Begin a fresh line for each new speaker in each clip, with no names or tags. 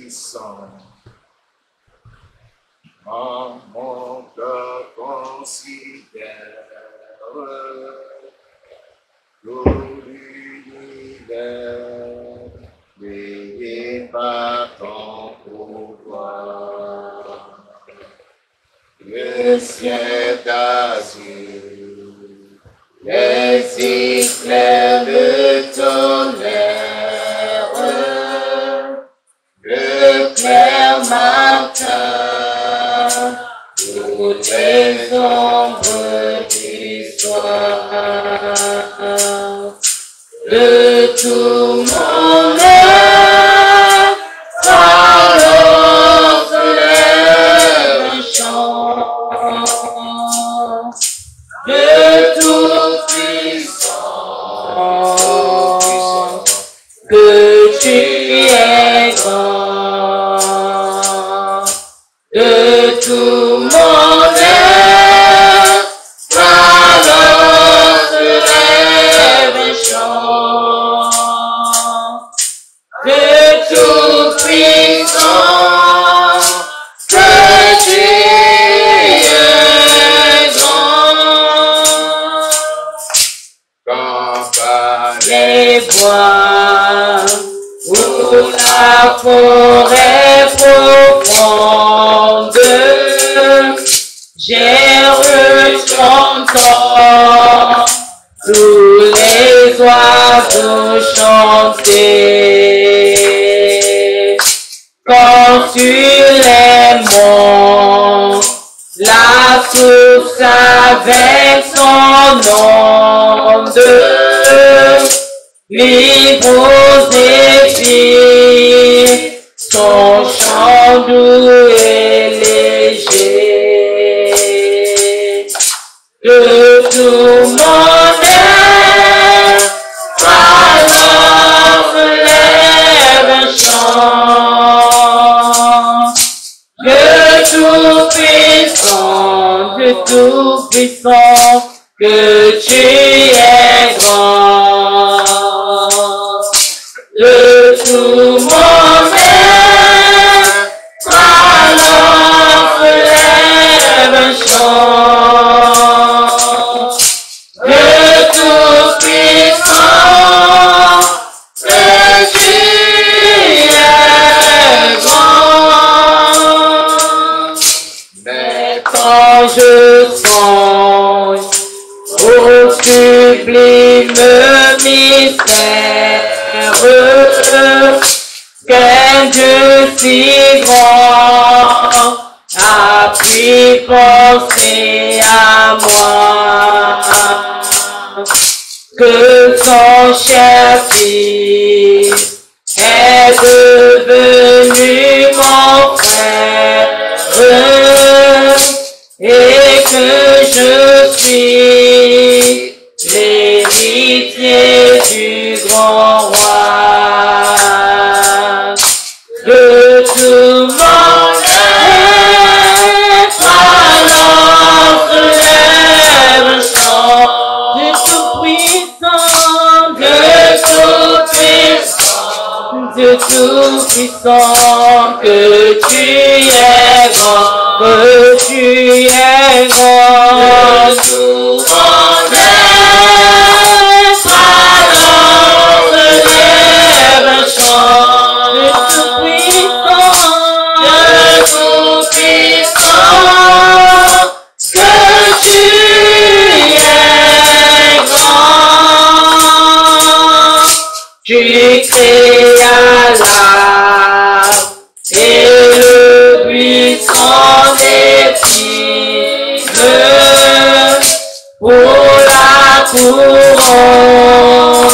puissant. En mon cœur considère tout l'univers, créé par ton pouvoir. Le ciel d'azur, les éclairs de tonnerre, le clair matin, toutes les ombres du soir, de tout mon âme, alors se lève un chant de tout puissant, que tu es grand, de tout mon être, alors se lève un chant, de tout puissant, que tu es grand. Quand par les bois ou la forêt profonde, j'ai j'entends tous les oiseaux chanter. Quand sur les monts, la source avec son onde, livre aux épis, son chant doux et léger. De tout mon être, alors se lève un chant. De tout puissant, que tu es grand. De tout mon être, alors se lève un chant. De tout puissant, que tu es grand. Mais quand je songe au sublime mystère qu'un Dieu si grand a pu penser à moi, que son cher fils est devenu mon frère et que je suis l'héritier du grand roi. De tout mon être, alors se lève un chant. De tout puissant, de tout puissant, que tu es grand, que tu es grand. De tout mon être, alors se lève un chant. De tout puissant, que tu es grand. Tu créas l'arbre et le buisson des figues pour la couronne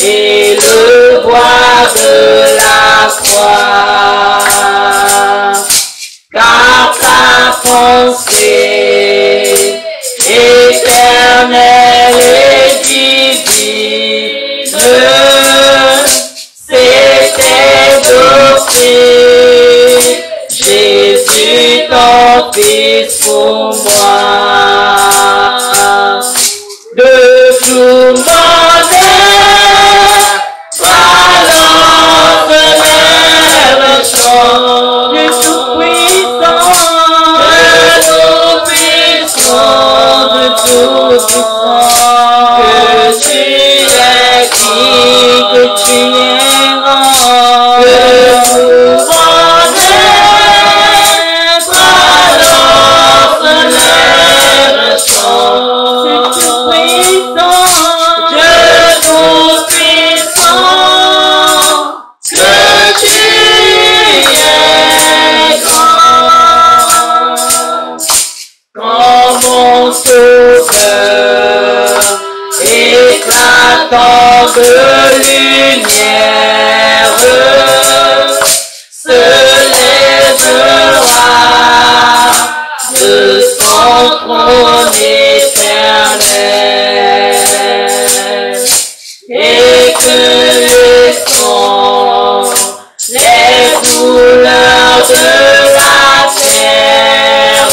et le bois de la croix. Car ta pensée éternelle et divine, c'était d'offrir Jésus ton fils pour moi. De tout mon être, tant de lumière se lèvera de son trône éternel, et que les sons, les douleurs de la terre,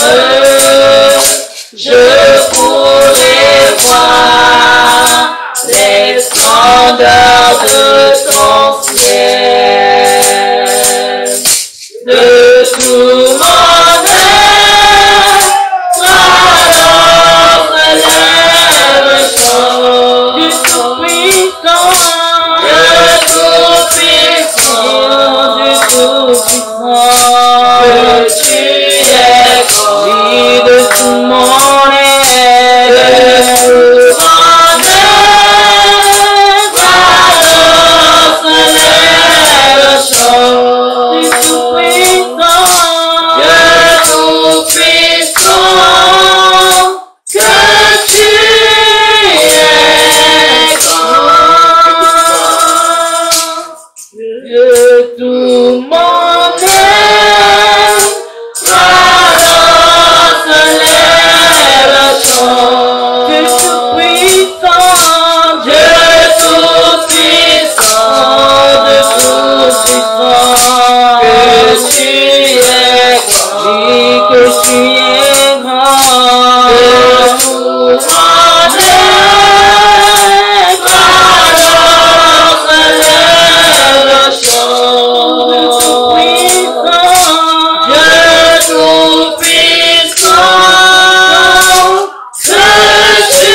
je pourrai voir les splendeurs de ton ciel. De tout mon âme, alors se lève le chant du Tout-Puissant, du Tout-Puissant, du Tout-Puissant, que tu es grand, de tout mon être, de tout mon être, alors se lève le chant du Tout-Puissant, que tu es grand. De tout mon être, alors se lève le chant du Tout-Puissant, Dieu Tout-Puissant, de Tout-Puissant, que tu es grand, que tu es grand, de tout mon être, alors se lève le chant du Tout-Puissant, Dieu Tout-Puissant, que tu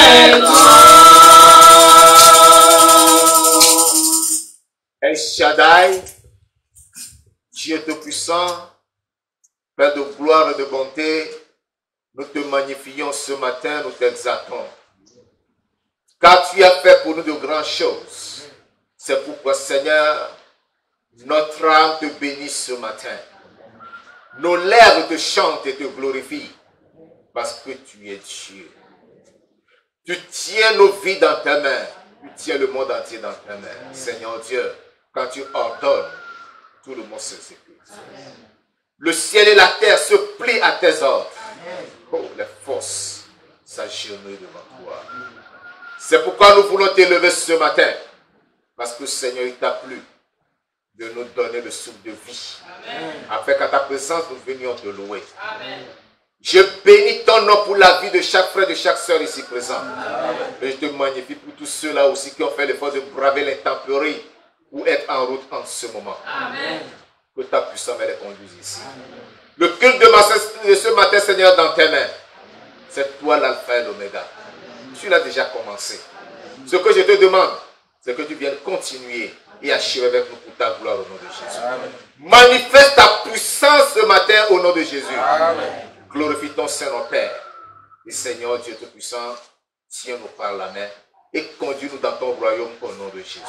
es grand.
El Shaddai, Dieu Tout-Puissant, Père de gloire et de bonté, nous te magnifions ce matin, nous t'exaltons. Car tu as fait pour nous de grandes choses. C'est pourquoi, Seigneur, notre âme te bénit ce matin. Nos lèvres te chantent et te glorifient, parce que tu es Dieu. Tu tiens nos vies dans ta main. Tu tiens le monde entier dans ta main. Seigneur Dieu, quand tu ordonnes, tout le monde s'exécute. Le ciel et la terre se plient à tes ordres. Oh, les forces s'agenouillent devant toi. C'est pourquoi nous voulons t'élever ce matin. Parce que Seigneur, il t'a plu de nous donner le souffle de vie. Afin qu'à ta présence, nous venions te louer. Je bénis ton nom pour la vie de chaque frère, de chaque soeur ici présent. Et je te magnifie pour tous ceux-là aussi qui ont fait l'effort de braver l'intempérie ou être en route en ce moment. Que ta puissance me les conduise ici. Le culte de ce matin, Seigneur, dans tes mains. C'est toi l'alpha et l'oméga. Tu l'as déjà commencé. Ce que je te demande, c'est que tu viennes continuer et achever avec nous pour ta gloire au nom de Jésus. Manifeste ta puissance ce matin au nom de Jésus. Glorifie ton Saint-Nom, Père. Et Seigneur Dieu Tout-Puissant, tiens-nous par la main et conduis-nous dans ton royaume au nom de Jésus.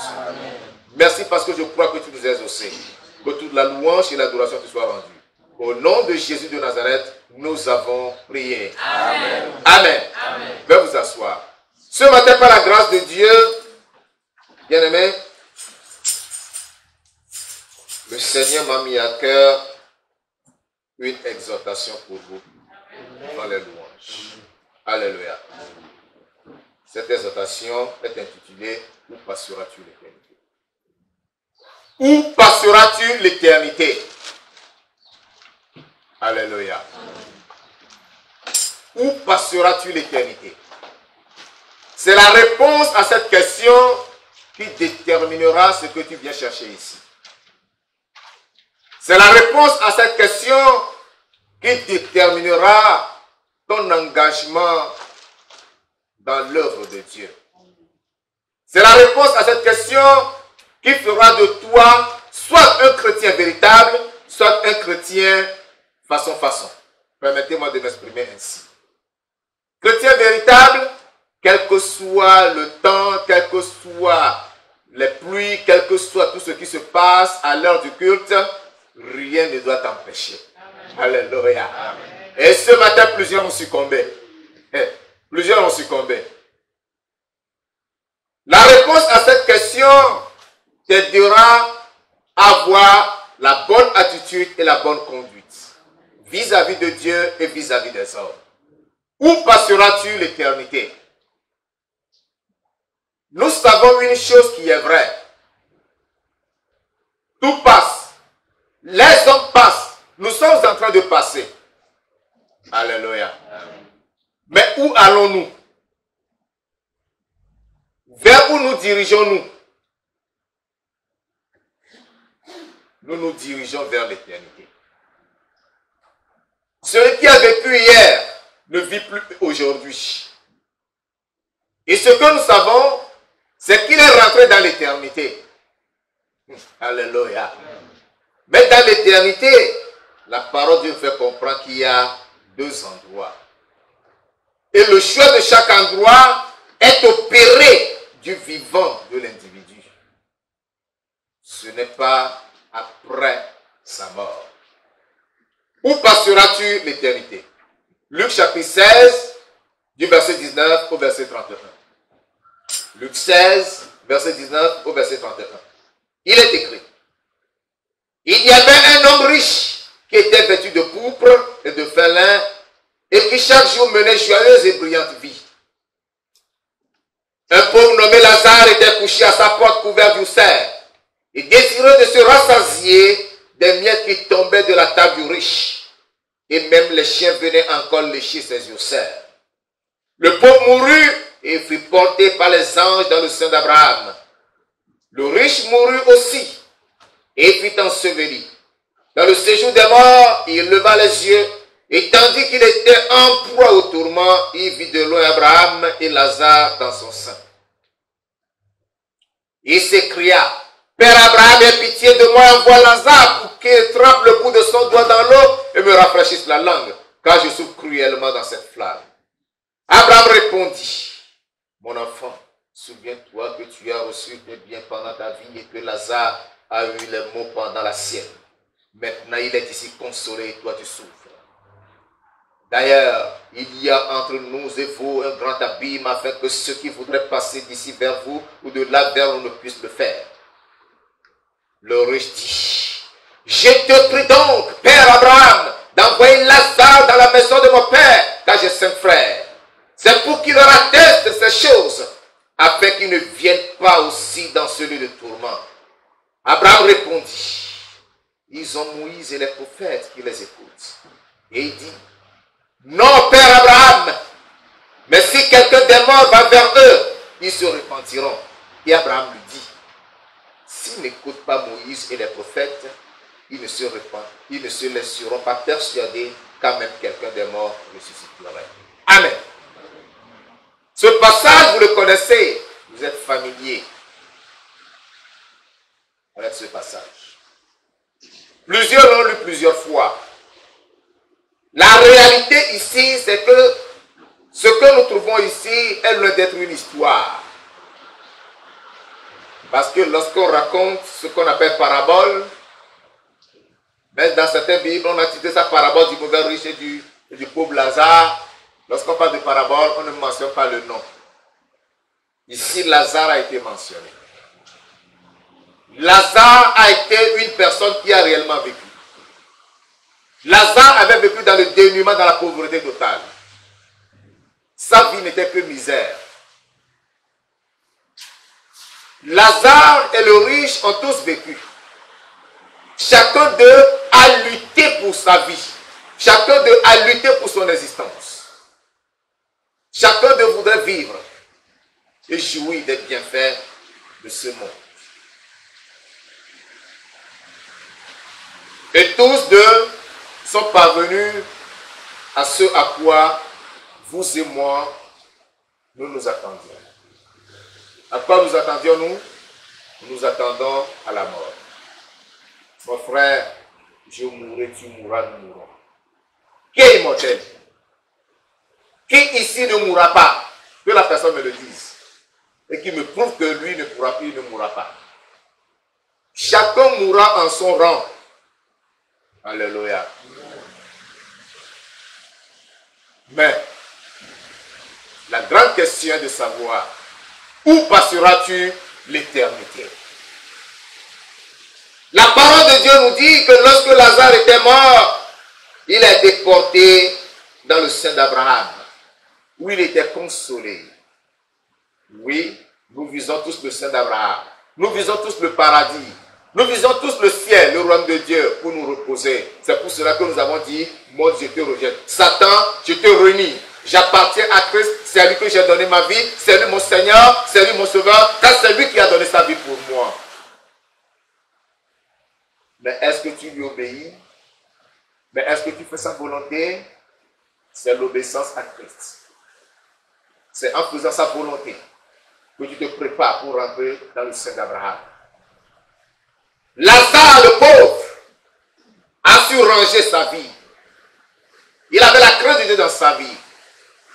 Merci parce que je crois que tu nous as exaucés. Que toute la louange et l'adoration te soient rendues. Au nom de Jésus de Nazareth, nous avons prié. Amen. Amen. Amen. Veuillez vous asseoir. Ce matin, par la grâce de Dieu, bien-aimés, le Seigneur m'a mis à cœur une exhortation pour vous dans les louanges. Alléluia. Cette exhortation est intitulée « Où passeras-tu l'éternité » Où passeras-tu l'éternité? Alléluia. Où passeras-tu l'éternité? C'est la réponse à cette question qui déterminera ce que tu viens chercher ici. C'est la réponse à cette question qui déterminera ton engagement dans l'œuvre de Dieu. C'est la réponse à cette question qui fera de toi soit un chrétien véritable, soit un chrétien façon. Permettez-moi de m'exprimer ainsi. Chrétien véritable, quel que soit le temps, quelles que soient les pluies, quel que soit tout ce qui se passe à l'heure du culte, rien ne doit t'empêcher. Alléluia. Et ce matin, plusieurs ont succombé. Plusieurs ont succombé. t'aidera à avoir la bonne attitude et la bonne conduite vis-à-vis de Dieu et vis-à-vis des hommes. Où passeras-tu l'éternité? Nous savons une chose qui est vraie. Tout passe. Les hommes passent. Nous sommes en train de passer. Alléluia. Mais où allons-nous? Vers où nous dirigeons-nous? Nous nous dirigeons vers l'éternité. Celui qui a vécu hier ne vit plus aujourd'hui. Et ce que nous savons, c'est qu'il est rentré dans l'éternité. Alléluia. Mais dans l'éternité, la parole de Dieu fait comprendre qu'il y a deux endroits. Et le choix de chaque endroit est opéré du vivant de l'individu. Ce n'est pas après sa mort. Où passeras-tu l'éternité? Luc chapitre 16, du verset 19 au verset 31. Luc 16, verset 19 au verset 31. Il est écrit: il y avait un homme riche qui était vêtu de pourpre et de fin lin et qui chaque jour menait joyeuse et brillante vie. Un pauvre nommé Lazare était couché à sa porte couvert d'ulcères et désireux de se rassasier des miettes qui tombaient de la table du riche. Et même les chiens venaient encore lécher ses ulcères. Le pauvre mourut et fut porté par les anges dans le sein d'Abraham. Le riche mourut aussi et fut enseveli. Dans le séjour des morts, il leva les yeux et tandis qu'il était en proie au tourment, il vit de loin Abraham et Lazare dans son sein. Il s'écria: Père Abraham, aie pitié de moi, envoie Lazare pour qu'il trempe le bout de son doigt dans l'eau et me rafraîchisse la langue, car je souffre cruellement dans cette flamme. Abraham répondit: mon enfant, souviens-toi que tu as reçu tes biens pendant ta vie et que Lazare a eu les maux pendant la sienne. Maintenant, il est ici consolé et toi tu souffres. D'ailleurs, il y a entre nous et vous un grand abîme afin que ceux qui voudraient passer d'ici vers vous ou de là vers nous ne puissent le faire. Le riche dit: je te prie donc, Père Abraham, d'envoyer Lazare dans la maison de mon père, car j'ai 5 frères. C'est pour qu'il leur atteste ces choses, afin qu'ils ne viennent pas aussi dans ce lieu de tourment. Abraham répondit: ils ont Moïse et les prophètes qui les écoutent. Et il dit: non, Père Abraham, mais si quelqu'un des morts va vers eux, ils se repentiront. Et Abraham lui dit: s'ils n'écoutent pas Moïse et les prophètes, ils ne se laisseront pas persuader quand même quelqu'un des morts ressusciterait. Amen. Ce passage, vous le connaissez, vous êtes familier avec ce passage. Plusieurs l'ont lu plusieurs fois. La réalité ici, c'est que ce que nous trouvons ici est loin d'être une histoire. Parce que lorsqu'on raconte ce qu'on appelle parabole, même dans certaines Bibles, on a titré ça parabole du mauvais riche et du pauvre Lazare. Lorsqu'on parle de parabole, on ne mentionne pas le nom. Ici, Lazare a été mentionné. Lazare a été une personne qui a réellement vécu. Lazare avait vécu dans le dénuement, dans la pauvreté totale. Sa vie n'était que misère. Lazare et le riche ont tous vécu. Chacun d'eux a lutté pour sa vie. Chacun d'eux a lutté pour son existence. Chacun d'eux voudrait vivre et jouir des bienfaits de ce monde. Et tous deux sont parvenus à ce à quoi vous et moi, nous nous attendions. À quoi nous attendions-nous? Nous attendons à la mort. Mon frère, je mourrai, tu mourras, nous mourrons. Qui est immortel? Qui ici ne mourra pas? Que la personne me le dise. Et qui me prouve que lui ne pourra plus, il ne mourra pas. Chacun mourra en son rang. Alléluia. Mais, la grande question est de savoir, où passeras-tu l'éternité? La parole de Dieu nous dit que lorsque Lazare était mort, il a été porté dans le sein d'Abraham, où il était consolé. Oui, nous visons tous le sein d'Abraham. Nous visons tous le paradis. Nous visons tous le ciel, le royaume de Dieu, pour nous reposer. C'est pour cela que nous avons dit, moi je te rejette. Satan, je te renie. J'appartiens à Christ, c'est à lui que j'ai donné ma vie, c'est lui mon Seigneur, c'est lui mon Sauveur, car c'est lui qui a donné sa vie pour moi. Mais est-ce que tu lui obéis? Mais est-ce que tu fais sa volonté? C'est l'obéissance à Christ. C'est en faisant sa volonté que tu te prépares pour rentrer dans le sein d'Abraham. Lazare, le pauvre, a su ranger sa vie. Il avait la crainte de Dieu dans sa vie.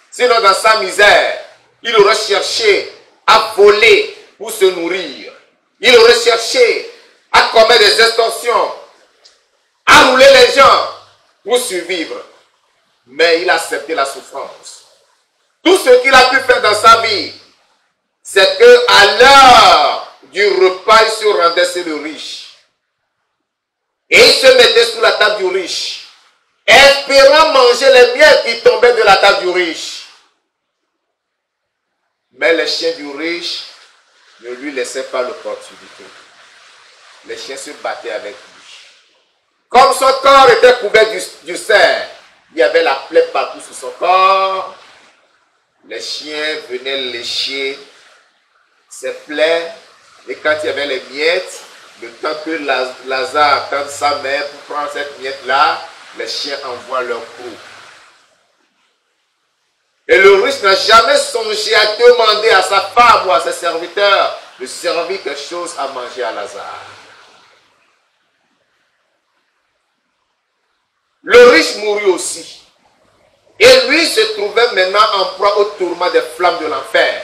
Sinon, dans sa misère, il aurait cherché à voler pour se nourrir. Il aurait cherché à commettre des extorsions, à rouler les gens pour survivre. Mais il a accepté la souffrance. Tout ce qu'il a pu faire dans sa vie, c'est qu'à l'heure du repas, il se rendait chez le riche. Et il se mettait sous la table du riche, espérant manger les miettes qui tombaient de la table du riche. Mais les chiens du riche ne lui laissaient pas l'opportunité. Les chiens se battaient avec lui. Comme son corps était couvert du cerf, il y avait la plaie partout sur son corps. Les chiens venaient lécher ses plaies. Et quand il y avait les miettes, le temps que Lazare tende sa main pour prendre cette miette-là, les chiens envoient leur coup. Et le riche n'a jamais songé à demander à sa femme ou à ses serviteurs de servir quelque chose à manger à Lazare. Le riche mourut aussi. Et lui se trouvait maintenant en proie au tourment des flammes de l'enfer.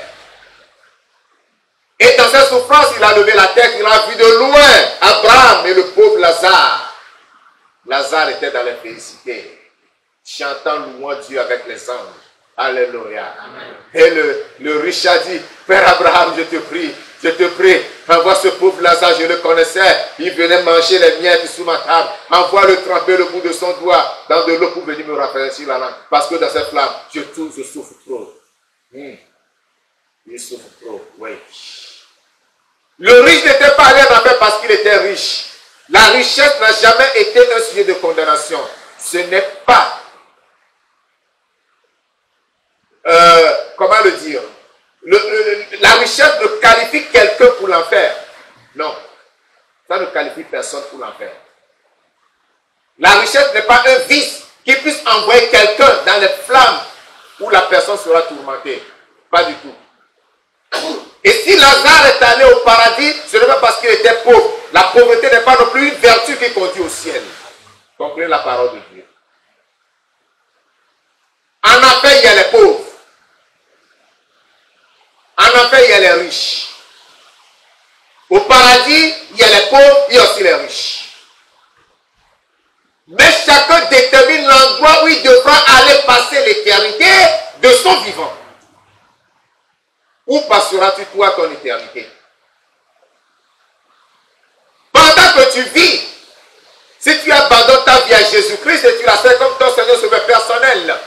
Et dans cette souffrance, il a levé la tête, il a vu de loin Abraham et le pauvre Lazare. Lazare était dans la félicité, chantant louant Dieu avec les anges. Alléluia. Amen. Et le riche a dit, Père Abraham, je te prie, envoie ce pauvre Lazare, je le connaissais, il venait manger les miettes sous ma table, envoie-le tremper le bout de son doigt dans de l'eau pour venir me rafraîchir la langue, parce que dans cette flamme, je souffre trop. Il souffre trop, oui. Le riche n'était pas allé en enfer parce qu'il était riche. La richesse n'a jamais été un sujet de condamnation. Ce n'est pas, comment le dire, la richesse ne qualifie quelqu'un pour l'enfer. Non, ça ne qualifie personne pour l'enfer. La richesse n'est pas un vice qui puisse envoyer quelqu'un dans les flammes où la personne sera tourmentée. Pas du tout. Et si Lazare est allé au paradis, ce n'est pas parce qu'il était pauvre. La pauvreté n'est pas non plus une vertu qui conduit au ciel. Comprenez la parole de Dieu. En enfer, il y a les pauvres. En enfer, il y a les riches. Au paradis, il y a les pauvres, il y a aussi les riches. Mais chacun détermine l'endroit où il devra aller passer l'éternité de son vivant. Où passeras-tu toi ton éternité? Pendant que tu vis, si tu abandonnes ta vie à Jésus-Christ et tu la fais comme ton Seigneur Sauveur personnel,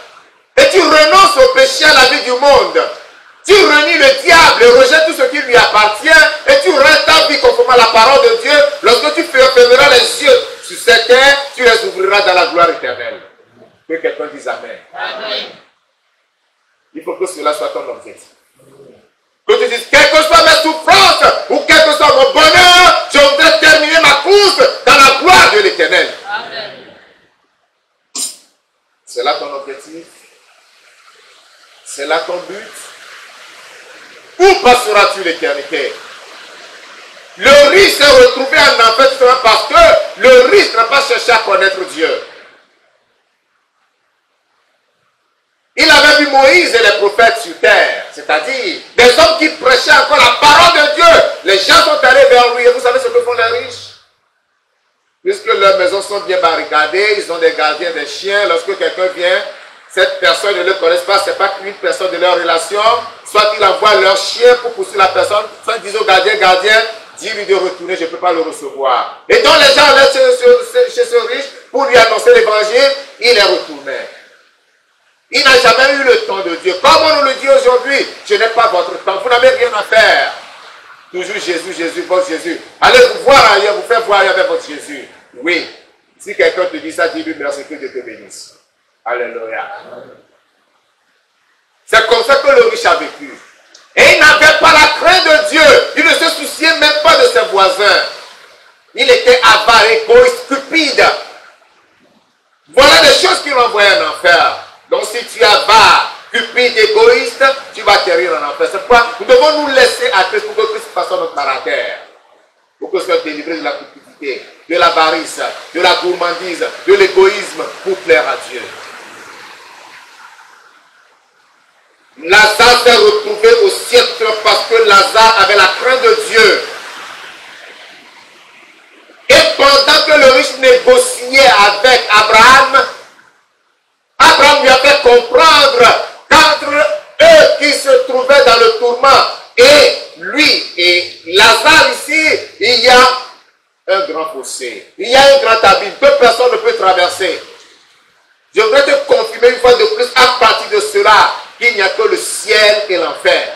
et tu renonces au péché, à la vie du monde, tu renies le diable et rejettes tout ce qui lui appartient, et tu rends ta vie conformément à la parole de Dieu, lorsque tu fermeras les yeux sur cette terre, tu les ouvriras dans la gloire éternelle. Que quelqu'un dise Amen. Amen. Il faut que cela soit ton objectif. Que tu dises, quelles que soient mes souffrances ou quel que soit mon bonheur, je voudrais terminer ma course dans la gloire de l'Éternel. C'est là ton objectif. C'est là ton but. Où passeras-tu l'éternité? Le riche s'est retrouvé en enfer tout simplement parce que le riche n'a pas cherché à connaître Dieu. Il avait vu Moïse et les prophètes sur terre, c'est-à-dire des hommes qui prêchaient encore la parole de Dieu. Les gens sont allés vers lui et vous savez ce que font les riches? Puisque leurs maisons sont bien barricadées, ils ont des gardiens, des chiens. Lorsque quelqu'un vient, cette personne ne le connaît pas, ce n'est pas une personne de leur relation. Soit ils envoient leur chien pour poursuivre la personne, soit ils disent au gardien, dis-lui de retourner, je ne peux pas le recevoir. Et donc les gens allaient chez ce riche pour lui annoncer l'évangile, il est retourné. Il n'a jamais eu le temps de Dieu. Comme on nous le dit aujourd'hui, je n'ai pas votre temps, vous n'avez rien à faire. Toujours Jésus, Jésus, votre Jésus. Allez vous voir ailleurs, vous faire voir ailleurs avec votre Jésus. Oui. Si quelqu'un te dit ça, dis-lui merci, que Dieu te bénisse. Alléluia. C'est comme ça que le riche a vécu. Et il n'avait pas la crainte de Dieu. Il ne se souciait même pas de ses voisins. Il était avare, égoïste, stupide. Voilà des choses qui l'envoyaient en enfer. Donc si tu es avare, cupide, égoïste, tu vas atterrir en enfer. C'est pourquoi nous devons nous laisser à Christ pour que Christ façonne notre caractère. Pour que nous soyons délivrés de la cupidité, de l'avarice, de la gourmandise, de l'égoïsme, pour plaire à Dieu. Lazare s'est retrouvé au siècle parce que Lazare avait la crainte de Dieu. Et pendant que le riche négociait avec Abraham, Abraham lui a fait comprendre qu'entre eux qui se trouvaient dans le tourment et lui et Lazare ici, il y a un grand fossé. Il y a un grand abîme que personne ne peut traverser. Je voudrais te confirmer une fois de plus à partir de cela qu'il n'y a que le ciel et l'enfer.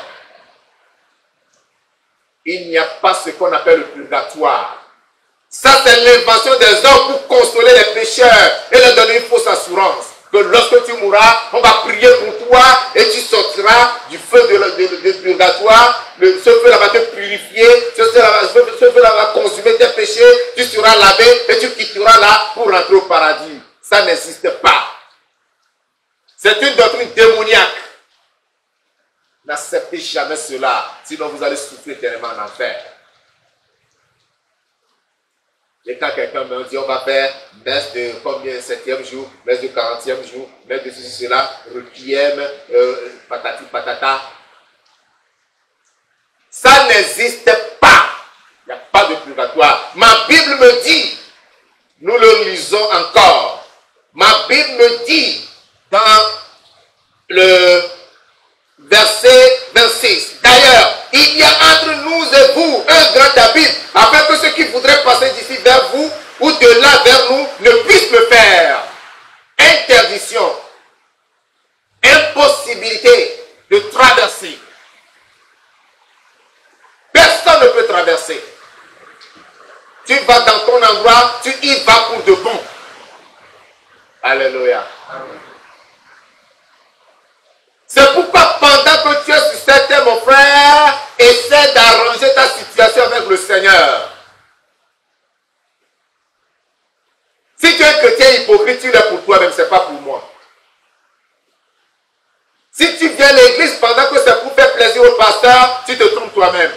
Il n'y a pas ce qu'on appelle le purgatoire. Ça, c'est l'invention des hommes pour consoler les pécheurs et leur donner une fausse assurance. Que lorsque tu mourras, on va prier pour toi et tu sortiras du feu de purgatoire. Ce feu-là va te purifier, ce feu-là va consumer tes péchés, tu seras lavé et tu quitteras là pour rentrer au paradis. Ça n'existe pas. C'est une doctrine démoniaque. N'acceptez jamais cela, sinon vous allez souffrir tellement en enfer. Et quand quelqu'un me dit on va faire messe de combien, 7e jour, messe de 40e jour, messe de ceci, cela, requiem, patati patata. Ça n'existe pas. Il n'y a pas de purgatoire. Ma Bible me dit, nous le lisons encore, ma Bible me dit dans le verset 26. D'ailleurs, il y a entre nous et vous un grand abîme, afin que ceux qui voudraient passer d'ici vers vous ou de là vers nous ne puissent le faire. Interdiction. Impossibilité de traverser. Personne ne peut traverser. Tu vas dans ton endroit, tu y vas pour de bon. Alléluia. Amen. C'est pourquoi pendant que tu es sur cette terre, mon frère, essaie d'arranger ta situation avec le Seigneur. Si tu es un chrétien hypocrite, tu l'es pour toi-même, ce n'est pas pour moi. Si tu viens à l'église pendant que c'est pour faire plaisir au pasteur, tu te trompes toi-même.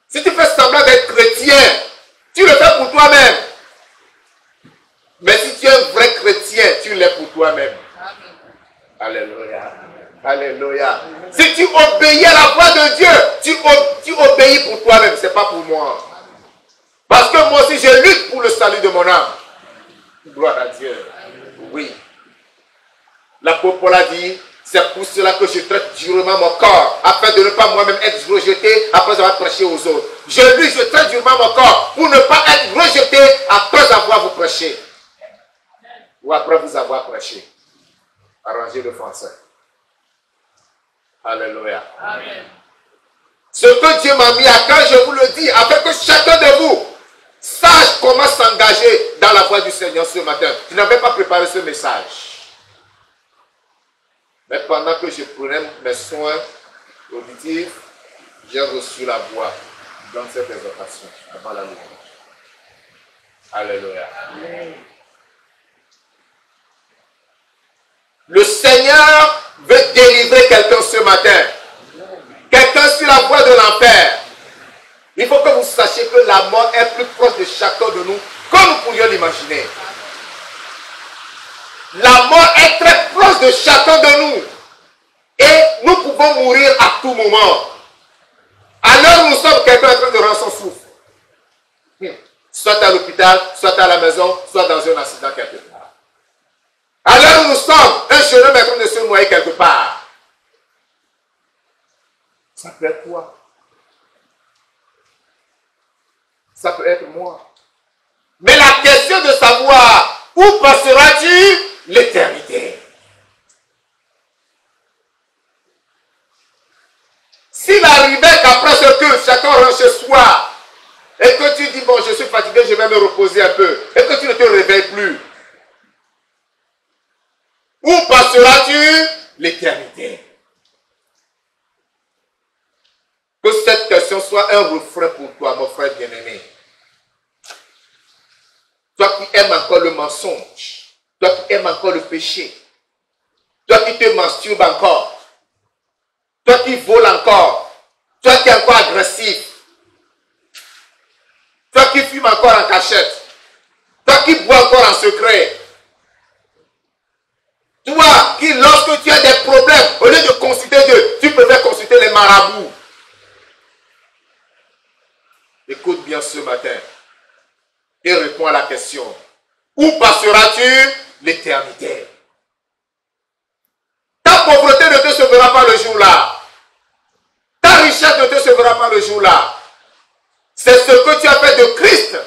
Si tu fais semblant d'être chrétien, tu le fais pour toi-même. Mais si tu es un vrai chrétien, tu l'es pour toi-même. Alléluia. Alléluia. Si tu obéis à la voix de Dieu, tu obéis pour toi-même, ce n'est pas pour moi. Parce que moi aussi, je lutte pour le salut de mon âme. Gloire à Dieu. Oui. L'apôtre Paul a dit, c'est pour cela que je traite durement mon corps, afin de ne pas moi-même être rejeté après avoir prêché aux autres. Je traite durement mon corps pour ne pas être rejeté après avoir vous prêché. Ou après vous avoir prêché. Arrangez le français. Alléluia. Amen. Ce que Dieu m'a mis à cœur, je vous le dis, afin que chacun de vous sache comment s'engager dans la voie du Seigneur ce matin. Je n'avais pas préparé ce message. Mais pendant que je prenais mes soins auditifs, j'ai reçu la voix dans cette exhortation avant la louange. Alléluia. Amen. Le Seigneur veut délivrer quelqu'un ce matin. Quelqu'un sur la voie de l'enfer. Il faut que vous sachiez que la mort est plus proche de chacun de nous que nous pourrions l'imaginer. La mort est très proche de chacun de nous. Et nous pouvons mourir à tout moment. À l'heure où nous sommes, quelqu'un est en train de rendre son souffle. Soit à l'hôpital, soit à la maison, soit dans un accident quelque part. À l'heure où nous sommes, un jeune homme est en train de se noyer quelque part. Ça peut être quoi? Ça peut être moi. Mais la question de savoir où passeras-tu l'éternité? S'il arrivait qu'après ce que chacun rentre chez soi, et que tu dis, bon, je suis fatigué, je vais me reposer un peu, et que tu ne te réveilles plus, où passeras-tu l'éternité? Que cette question soit un refrain pour toi, mon frère bien-aimé. Toi qui aimes encore le mensonge, toi qui aimes encore le péché, toi qui te masturbes encore, toi qui voles encore, toi qui es encore agressif, toi qui fumes encore en cachette, toi qui bois encore en secret, toi qui, lorsque tu as des problèmes, au lieu de consulter Dieu, tu préfères consulter les marabouts. Écoute bien ce matin et réponds à la question. Où passeras-tu l'éternité? Ta pauvreté ne te sauvera pas le jour-là. Ta richesse ne te sauvera pas le jour-là. C'est ce que tu as fait de Christ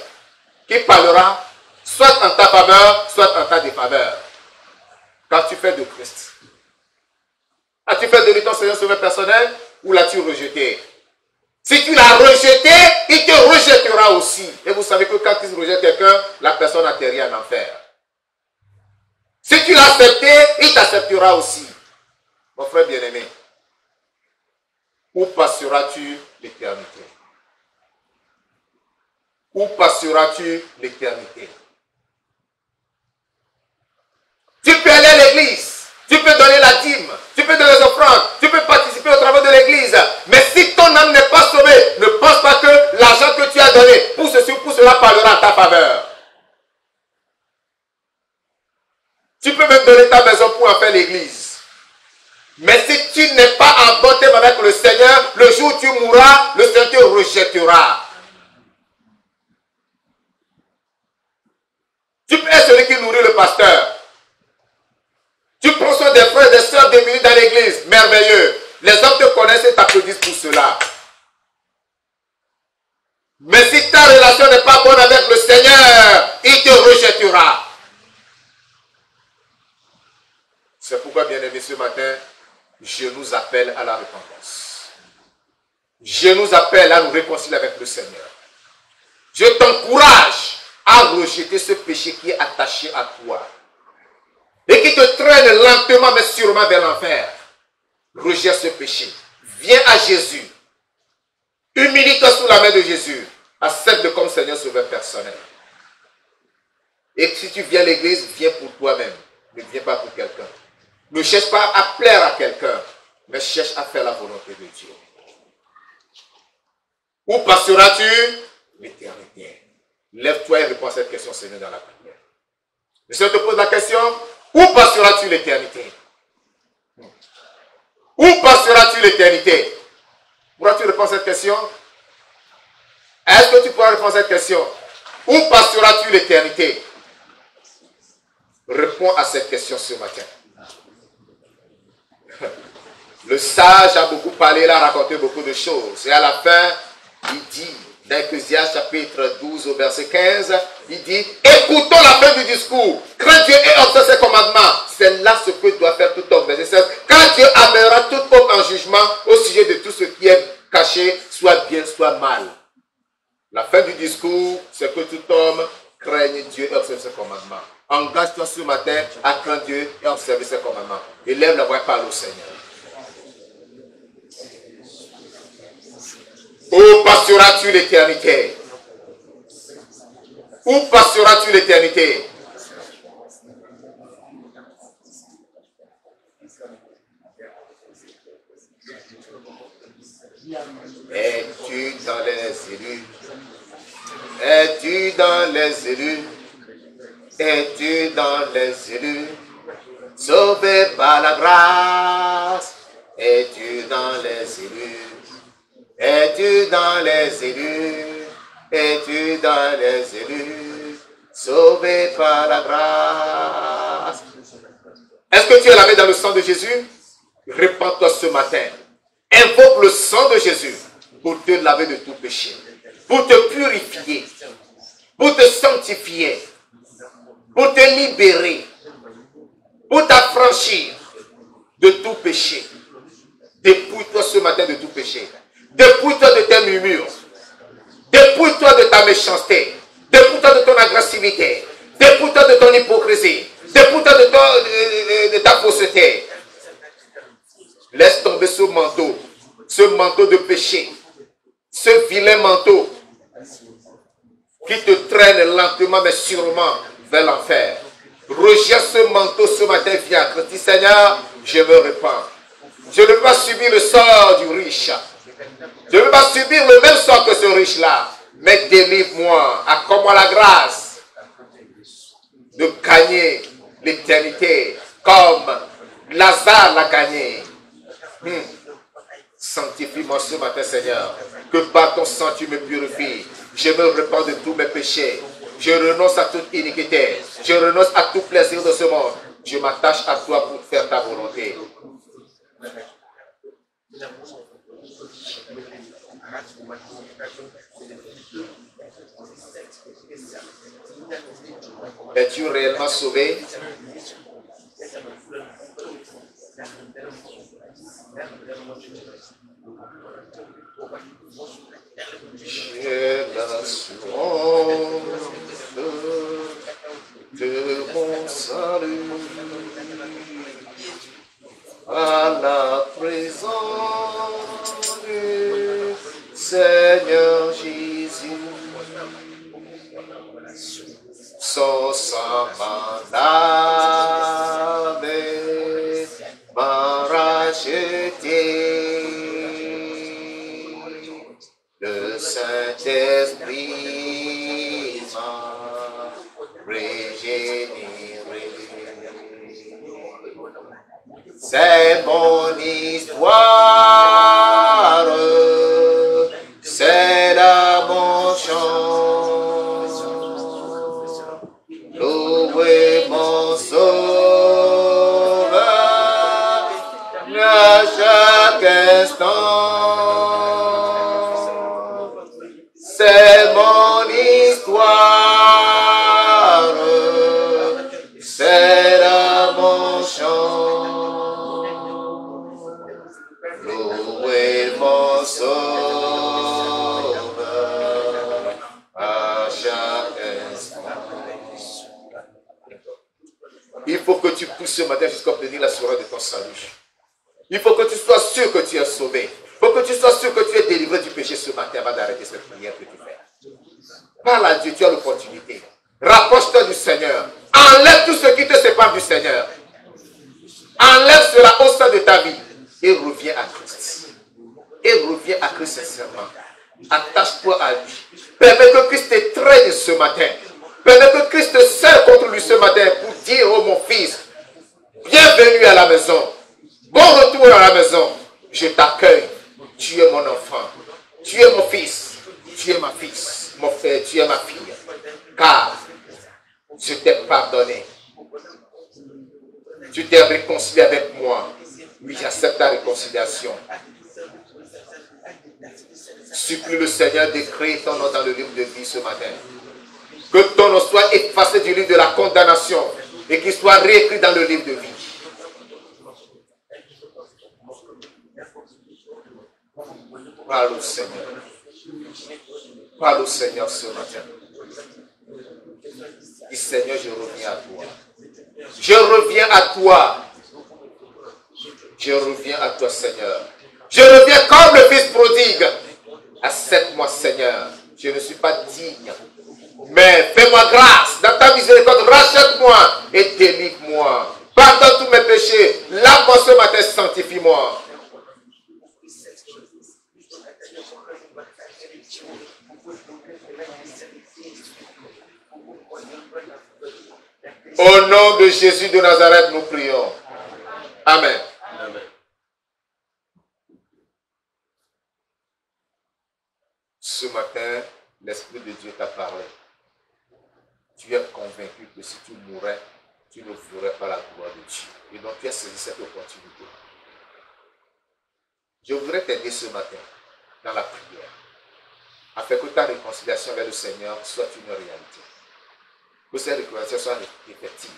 qui parlera soit en ta faveur, soit en ta défaveur. Quand tu fais de Christ. As-tu fait de lui ton Seigneur Sauveur personnel ou l'as-tu rejeté? Si tu l'as rejeté, il te rejettera aussi. Et vous savez que quand il rejette quelqu'un, la personne atterrit en enfer. Si tu l'as accepté, il t'acceptera aussi. Mon frère bien-aimé, où passeras-tu l'éternité? Où passeras-tu l'éternité? Tu peux aller à l'église, tu peux donner la dîme, tu peux donner les offrandes, tu peux participer aux travaux de l'église. Mais si ton âme n'est pas sauvée, ne pense pas que l'argent que tu as donné pour ceci ou pour cela parlera en ta faveur. Tu peux même donner ta maison pour en faire l'église. Mais si tu n'es pas en bon terme avec le Seigneur, le jour où tu mourras, le Seigneur te rejettera. Tu peux être celui qui nourrit le pasteur. Tu prends soin des frères et des sœurs démunis dans l'église. Merveilleux. Les hommes te connaissent et t'applaudissent pour cela. Mais si ta relation n'est pas bonne avec le Seigneur, il te rejettera. C'est pourquoi, bien-aimés, ce matin, je nous appelle à la repentance. Je nous appelle à nous réconcilier avec le Seigneur. Je t'encourage à rejeter ce péché qui est attaché à toi et qui te traîne lentement mais sûrement vers l'enfer. Rejette ce péché. Viens à Jésus. Humilie-toi sous la main de Jésus. Accepte-le comme Seigneur Sauveur personnel. Et si tu viens à l'église, viens pour toi-même. Ne viens pas pour quelqu'un. Ne cherche pas à plaire à quelqu'un, mais cherche à faire la volonté de Dieu. Où passeras-tu l'éternité? Lève-toi et réponds à cette question, Seigneur, dans la prière. Le Seigneur te pose la question, où passeras-tu l'éternité? Où passeras-tu l'éternité? Pourras-tu répondre à cette question? Est-ce que tu pourras répondre à cette question? Où passeras-tu l'éternité? Réponds à cette question ce matin. Le sage a beaucoup parlé, il a raconté beaucoup de choses. Et à la fin, il dit, dans Ecclésiaste chapitre 12 au verset 15, il dit, écoutons la fin du discours. Crains Dieu et observe ses commandements. C'est là ce que doit faire tout homme. Verset 16. Quand Dieu amènera tout homme en jugement au sujet de tout ce qui est caché, soit bien, soit mal. La fin du discours, c'est que tout homme craigne Dieu et observe ses commandements. Engage-toi ce matin à craindre Dieu et observer ses commandements. Élève la voix et parle au Seigneur. Où passeras-tu l'éternité? Où passeras-tu l'éternité? Es-tu dans les élus? Es-tu dans les élus? Es-tu dans les élus? Sauvé par la grâce. Es-tu dans les élus? Es-tu dans les élus? Es-tu dans les élus? Sauvé par la grâce. Est-ce que tu es lavé dans le sang de Jésus? Répands-toi ce matin. Invoque le sang de Jésus pour te laver de tout péché. pour te purifier, pour te sanctifier, pour te libérer, pour t'affranchir de tout péché. Dépouille-toi ce matin de tout péché. Dépouille-toi de tes murmures. Dépouille-toi de ta méchanceté. Dépouille-toi de ton agressivité. Dépouille-toi de ton hypocrisie. Dépouille-toi de ta fausseté. Laisse tomber ce manteau de péché, ce vilain manteau qui te traîne lentement mais sûrement vers l'enfer. Rejette ce manteau ce matin, viens. Dis Seigneur, je me repens. Je ne veux pas subir le sort du riche. Je ne veux pas subir le même sort que ce riche-là. Mais délivre-moi, accorde-moi la grâce de gagner l'éternité comme Lazare l'a gagné. Sanctifie-moi ce matin, Seigneur, que par ton sang tu me purifies. Je me repens de tous mes péchés. Je renonce à toute iniquité. Je renonce à tout plaisir de ce monde. Je m'attache à toi pour faire ta volonté. Es-tu réellement sauvé? J'ai l'assurance de mon salut à la présence du Seigneur Jésus. Son sang m'a lavé, m'a racheté. Le Saint-Esprit m'a régénéré. C'est mon histoire, c'est là mon chant. Louez mon sauveur à chaque instant. C'est mon histoire, c'est là mon chant. Louez mon sauveur à chaque instant. Il faut que tu pousses ce matin jusqu'à obtenir l'assurance de ton salut. Il faut que tu sois sûr que tu es sauvé. Il faut que tu sois sûr que tu es délivré du péché ce matin avant d'arrêter cette prière que tu fais. Parle à Dieu, tu as l'opportunité. Rapproche-toi du Seigneur. Enlève tout ce qui te sépare du Seigneur. Enlève cela au sein de ta vie. Et reviens à Christ. Et reviens à Christ sincèrement. Attache-toi à lui. Permets que Christ te traîne ce matin. Permets que Christ te serre contre lui ce matin pour dire, oh mon fils, bienvenue à la maison. Bon retour à la maison. Je t'accueille. Tu es mon enfant. Tu es mon fils. Tu es ma fils. Mon frère, tu es ma fille. Car je t'ai pardonné. Tu t'es réconcilié avec moi. Oui, j'accepte ta réconciliation. Supplie le Seigneur d'écrire ton nom dans le livre de vie ce matin. Que ton nom soit effacé du livre de la condamnation et qu'il soit réécrit dans le livre de vie. Parle au Seigneur. Parle au Seigneur ce matin. Dis Seigneur, je reviens à toi. Je reviens à toi. Je reviens à toi, Seigneur. Je reviens comme le fils prodigue. Accepte-moi, Seigneur. Je ne suis pas digne. Mais fais-moi grâce. Dans ta miséricorde, rachète-moi et délivre-moi. Pardonne tous mes péchés. Lave-moi ce matin, sanctifie-moi. Au nom de Jésus de Nazareth, nous prions. Amen. Amen. Ce matin, l'Esprit de Dieu t'a parlé. Tu es convaincu que si tu mourais, tu ne verrais pas la gloire de Dieu. Et donc tu as saisi cette opportunité. Je voudrais t'aider ce matin dans la prière. afin que ta réconciliation avec le Seigneur soit une réalité. Que cette réconciliation soit effective.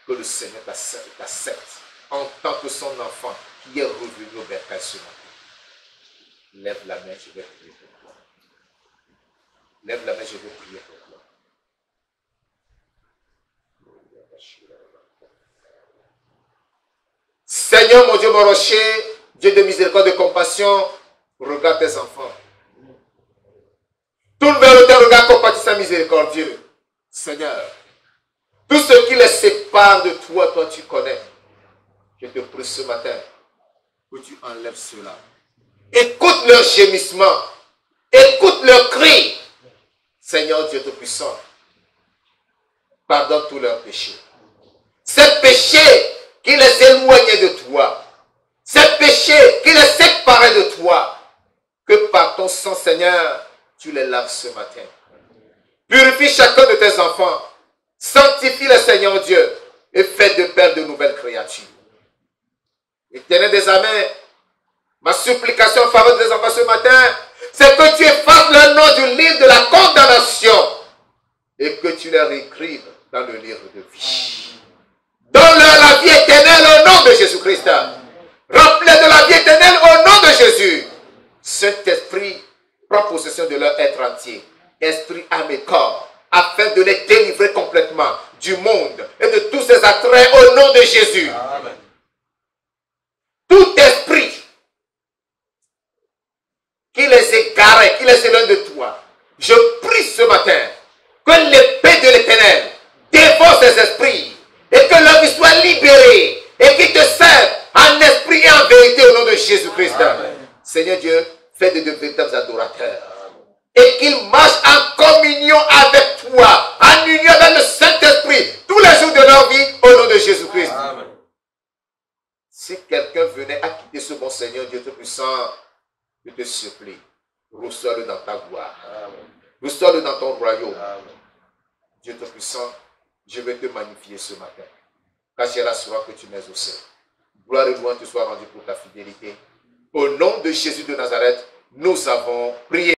Que le Seigneur t'accepte en tant que son enfant qui est revenu au bercail ce matin. Lève la main, je vais prier pour toi. Lève la main, je vais prier pour toi. Seigneur, mon Dieu, mon rocher, Dieu de miséricorde et de compassion, regarde tes enfants. Tourne vers tes regards compatissant miséricordieux. Seigneur, tout ce qui les sépare de toi, toi tu connais. Je te prie ce matin que tu enlèves cela. Écoute leur gémissement. Écoute leur cri. Seigneur Dieu Tout-Puissant, pardonne tous leurs péchés. Ces péchés qui les éloignaient de toi. Ces péchés qui les séparaient de toi. Que par ton sang, Seigneur, tu les laves ce matin. Purifie chacun de tes enfants. Sanctifie le Seigneur Dieu et fais de père de nouvelles créatures. Éternel des amens, ma supplication en faveur des enfants ce matin, c'est que tu effaces leur nom du livre de la condamnation et que tu les réécrives dans le livre de vie. Donne-leur la vie éternelle au nom de Jésus-Christ. Remplis de la vie éternelle au nom de Jésus. Saint-Esprit, prends possession de leur être entier, esprit, âme et corps, afin de les délivrer complètement du monde et de tous ses attraits au nom de Jésus. Amen. Tout esprit qui les égarait, qui les éloigne de toi, je prie ce matin que l'épée de l'Éternel dévore ces esprits et que leur vie soit libérée et qu'ils te servent en esprit et en vérité au nom de Jésus-Christ. Seigneur Dieu, fais de véritables adorateurs et qu'ils marchent en communion avec toi, en union avec le Saint-Esprit tous les jours de leur vie au nom de Jésus-Christ. Si quelqu'un venait à quitter ce bon Seigneur Dieu Tout-Puissant, je te supplie, reçois-le dans ta gloire. Reçois-le dans ton royaume. Dieu Tout-Puissant, je vais te magnifier ce matin, car j'ai la soif que tu m'es au sein. Gloire et louange te soient rendues pour ta fidélité. Au nom de Jésus de Nazareth, nous avons prié.